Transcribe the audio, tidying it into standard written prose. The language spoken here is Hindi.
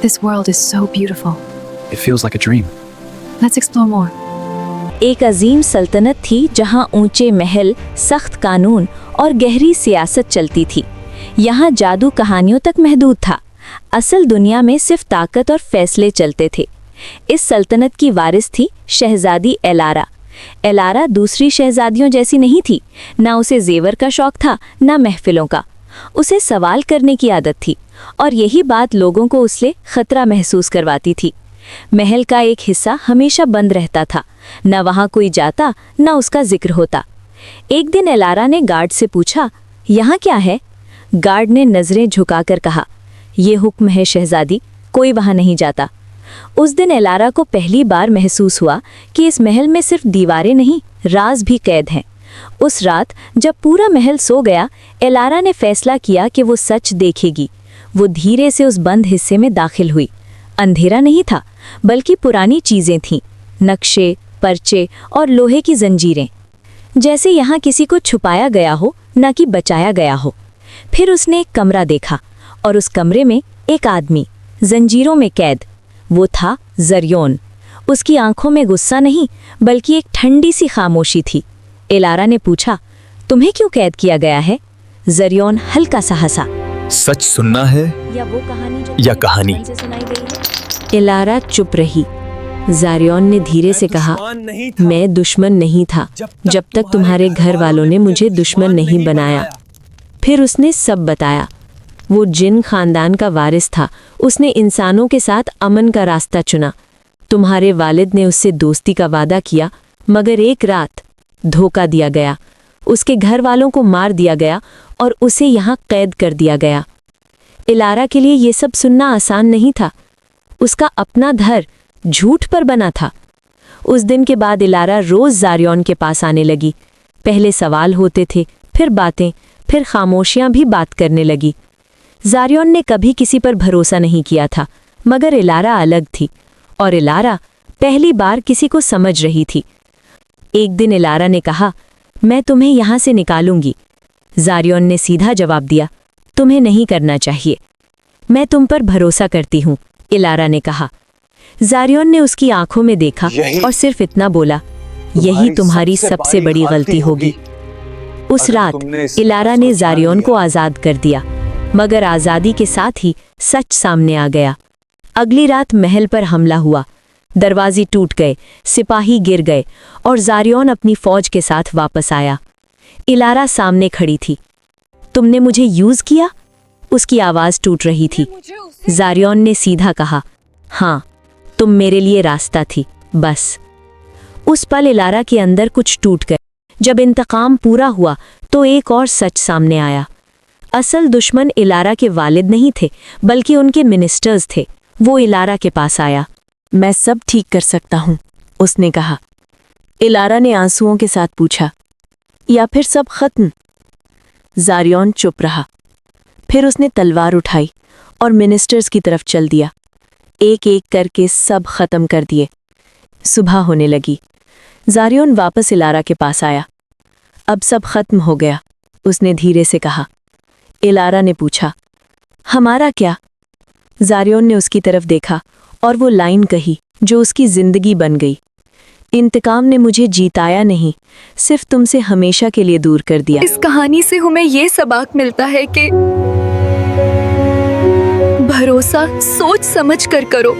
This world is so beautiful. It feels like a dream. Let's explore more. एक अजीम सल्तनत थी जहां ऊंचे महल, सख्त कानून और गहरी सियासत चलती थी। यहाँ जादू कहानियों तक महदूद था। असल दुनिया में सिर्फ ताकत और फैसले चलते थे। इस सल्तनत की वारिस थी शहजादी एलारा। एलारा दूसरी शहजादियों जैसी नहीं थी। ना उसे जेवर का शौक था, ना महफिलों का। उसे सवाल करने की आदत थी और यही बात लोगों को उससे खतरा महसूस करवाती थी। महल का एक हिस्सा हमेशा बंद रहता था। न वहाँ कोई जाता, न उसका जिक्र होता। एक दिन एलारा ने गार्ड से पूछा, यहाँ क्या है? गार्ड ने नजरें झुकाकर कहा, ये हुक्म है शहजादी, कोई वहाँ नहीं जाता। उस दिन एलारा को पहली बार महसूस हुआ कि इस महल में सिर्फ दीवारें नहीं, राज भी कैद हैं। उस रात जब पूरा महल सो गया, एलारा ने फैसला किया कि वो सच देखेगी। वो धीरे से उस बंद हिस्से में दाखिल हुई। अंधेरा नहीं था, बल्कि पुरानी चीजें थीं, नक्शे, पर्चे और लोहे की जंजीरें। जैसे यहाँ किसी को छुपाया गया हो, न कि बचाया गया हो। फिर उसने एक कमरा देखा और उस कमरे में एक आदमी, जंजीरों में कैद। वो था ज़रियोन। उसकी आंखों में गुस्सा नहीं, बल्कि एक ठंडी सी खामोशी थी। एलारा ने पूछा, तुम्हें क्यों कैद किया गया है? ज़रियोन हल्का सा हंसा। सच सुनना है या वो कहानी जो या कहानी? से सुनाई गई है? एलारा चुप रही। ज़रियोन ने धीरे से कहा, मैं दुश्मन नहीं था जब तक तुम्हारे घर वालों ने मुझे दुश्मन नहीं बनाया। फिर उसने सब बताया। वो जिन खानदान का वारिस था, उसने इंसानों के साथ अमन का रास्ता चुना। तुम्हारे वालिद ने उससे दोस्ती का वादा किया, मगर एक रात धोखा दिया गया। उसके घर वालों को मार दिया गया और उसे यहाँ कैद कर दिया गया। एलारा के लिए ये सब सुनना आसान नहीं था। उसका अपना घर झूठ पर बना था। उस दिन के बाद एलारा रोज ज़रियोन के पास आने लगी। पहले सवाल होते थे, फिर बातें, फिर खामोशियां भी बात करने लगी। ज़रियोन ने कभी किसी पर भरोसा नहीं किया था, मगर एलारा अलग थी और एलारा पहली बार किसी को समझ रही थी। एक दिन एलारा ने कहा, मैं तुम्हें यहाँ से निकालूंगी। ज़रियोन ने सीधा जवाब दिया, तुम्हें नहीं करना चाहिए। मैं तुम पर भरोसा करती हूँ, एलारा ने कहा। ज़रियोन ने उसकी आंखों में देखा और सिर्फ इतना बोला, यही तुम्हारी सबसे बड़ी गलती होगी। उस रात एलारा ने ज़रियोन को आज़ाद कर दिया, मगर आज़ादी के साथ ही सच सामने आ गया। अगली रात महल पर हमला हुआ। दरवाजे टूट गए, सिपाही गिर गए और ज़रियोन अपनी फौज के साथ वापस आया। एलारा सामने खड़ी थी। तुमने मुझे यूज़ किया? उसकी आवाज़ टूट रही थी। ज़रियोन ने सीधा कहा, हाँ, तुम मेरे लिए रास्ता थी, बस। उस पल एलारा के अंदर कुछ टूट गया। जब इंतकाम पूरा हुआ तो एक और सच सामने आया। असल दुश्मन एलारा के वालिद नहीं थे, बल्कि उनके मिनिस्टर्स थे। वो एलारा के पास आया। मैं सब ठीक कर सकता हूँ, उसने कहा। एलारा ने आंसुओं के साथ पूछा, या फिर सब खत्म? ज़रियोन चुप रहा। फिर उसने तलवार उठाई और मिनिस्टर्स की तरफ चल दिया। एक एक करके सब खत्म कर दिए। सुबह होने लगी। ज़रियोन वापस एलारा के पास आया। अब सब खत्म हो गया, उसने धीरे से कहा। एलारा ने पूछा, हमारा क्या? ज़रियोन ने उसकी तरफ देखा और वो लाइन कही जो उसकी जिंदगी बन गई। इंतकाम ने मुझे जीताया नहीं, सिर्फ तुमसे हमेशा के लिए दूर कर दिया। इस कहानी से हमें ये सबक मिलता है कि भरोसा सोच समझ कर करो।